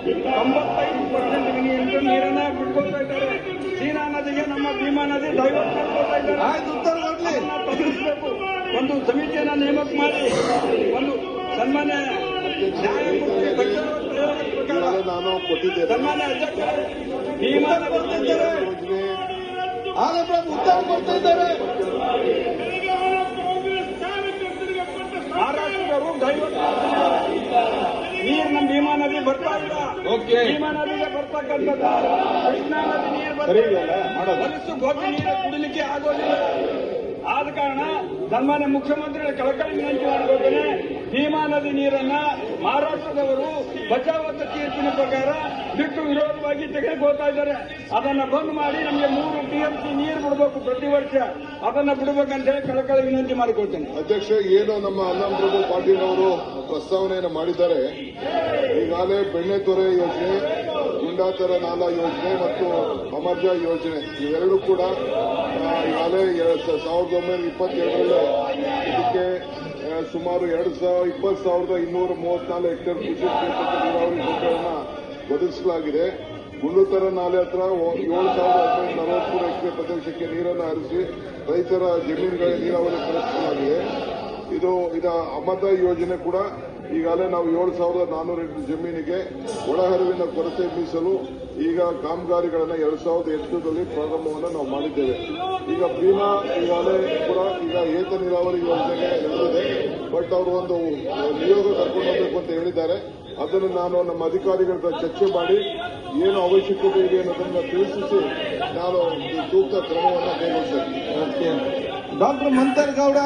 95% ಮಿನಿಯಂತೂ ನೀರನ್ನ ಬಿಟ್ಕೊಳ್ತಾ ಇದ್ದಾರೆ. ಚೀನಾ ನದಿಗೆ ನಮ್ಮ ಭೀಮಾ ನದಿ ಡೈವರ್ಟ್ ಮಾಡ್ಕೊಳ್ತಾ ಇದ್ದಾರೆ. ತಪ್ಪಿಸಬೇಕು. ಒಂದು ಸಮಿತಿಯನ್ನ ನೇಮಕ ಮಾಡಿ ಒಂದು ಸನ್ಮಾನ್ಯ ನ್ಯಾಯಮೂರ್ತಿ ಪ್ರಕಾರ ನಾನು ಕೊಟ್ಟಿದ್ದೇನೆ. ಸನ್ಮಾನ್ಯ ಅಧ್ಯಕ್ಷ ಭೀಮಾ ಉತ್ತರ ಕೊಡ್ತಾ ಇದ್ದಾರೆ. ಮಹಾರಾಷ್ಟ್ರದವರು ಡೈವರ್ಟ್ ನೀರು ನಮ್ಮ ಭೀಮಾ ನದಿ ಬರ್ತಾ ಇಲ್ಲ. ಭೀಮಾ ನದಿಗೆ ಬರ್ತಕ್ಕಂಥದ್ದು ಕೃಷ್ಣಾ ನದಿ ನೀರು ಹೊಲಸು ಗೋಪಿ ನೀರು ಕುಡಿಲಿಕ್ಕೆ ಆಗೋದಿಲ್ಲ. ಆದ ಕಾರಣ ಸನ್ಮಾನ್ಯ ಮುಖ್ಯಮಂತ್ರಿಗಳ ಕಳಕಳಿ ವಿನಂತಿ ಮಾಡಿಕೊಳ್ತೇನೆ. ಭೀಮಾ ನದಿ ನೀರನ್ನ ಮಹಾರಾಷ್ಟ್ರದವರು ಬಚಾವತ್ತ ತೀರ್ಪಿನ ಪ್ರಕಾರ ಬಿಟ್ಟು ವಿರೋಧವಾಗಿ ತೆಗೆದುಕೊಳ್ತಾ ಇದ್ದಾರೆ. ಅದನ್ನ ಬಂದ್ ಮಾಡಿ ನಮಗೆ 3 TMC ನೀರು ಬಿಡಬೇಕು ಪ್ರತಿ ವರ್ಷ. ಅದನ್ನ ಬಿಡಬೇಕಂತ ಹೇಳಿ ಕಳಕಳಿ ವಿನಂತಿ ಮಾಡಿಕೊಳ್ತೇನೆ. ಅಧ್ಯಕ್ಷ, ಏನು ನಮ್ಮ ಅಣ್ಣಂ ಪ್ರಭು ಪಾಟೀಲ್ ಅವರು ಪ್ರಸ್ತಾವನೆಯನ್ನು ಮಾಡಿದ್ದಾರೆ. ಈಗಾಗಲೇ ಬೆಣ್ಣೆತೊರೆ ಯೋಜನೆ, ಗುಂಡಾತರ ನಾಲಾ ಯೋಜನೆ ಮತ್ತು ಅಮರ್ಜಾ ಯೋಜನೆ ಇವೆರಡೂ ಕೂಡ ಈಗಾಗಲೇ 1922ರಲ್ಲಿ ಇದಕ್ಕೆ ಸುಮಾರು 20,234 ಹೆಕ್ಟೇರ್ ಕೃಷಿ ಕ್ಷೇತ್ರಕ್ಕೆ ನೀರಾವರಿ ಸೌಕರ್ಯವನ್ನು ಒದಗಿಸಲಾಗಿದೆ. ಗುಂಡುತರ ನಾಲೆ ಹತ್ರ 7,543 ಹೆಕ್ಟೇರ್ ಪ್ರದೇಶಕ್ಕೆ ನೀರನ್ನು ಹರಿಸಿ ರೈತರ ಜಮೀನುಗಳಿಗೆ ನೀರಾವರಿ ಕಲ್ಪಿಸಲಾಗಿದೆ. ಇದು ಅಮೃತ ಯೋಜನೆ ಕೂಡ ಈಗಾಗಲೇ ನಾವು 7,400 ಹೆಕ್ಟೇರ್ ಜಮೀನಿಗೆ ಒಳಹರಿವಿನ ಕೊರತೆ ಮೀಸಲು ಈಗ ಕಾಮಗಾರಿಗಳನ್ನು 2008ರಲ್ಲಿ ಪ್ರಾರಂಭವನ್ನು ನಾವು ಮಾಡಿದ್ದೇವೆ. ಈಗ ಭೀಮಾ ಈಗಾಗಲೇ ಕೂಡ ಈಗ ಏತ ನೀರಾವರಿ ಯೋಜನೆಗೆ ನಡೆದಿದೆ. ಬಟ್ ಅವರು ಒಂದು ನಿಯೋಗ ಕರ್ಕೊಂಡು ಹೋಗಬೇಕು ಅಂತ ಹೇಳಿದ್ದಾರೆ. ಅದನ್ನು ನಾನು ನಮ್ಮ ಅಧಿಕಾರಿಗಳ ಚರ್ಚೆ ಮಾಡಿ ಏನು ಅವಶ್ಯಕತೆ ಇದೆ ಅನ್ನೋದನ್ನು ತಿಳಿಸಿ ನಾನು ಸೂಕ್ತ ಕ್ರಮವನ್ನು ಕೈಗೊಳ್ತೇನೆ. ಡಾಕ್ಟರ್ ಮಂತರ್ಗೌಡ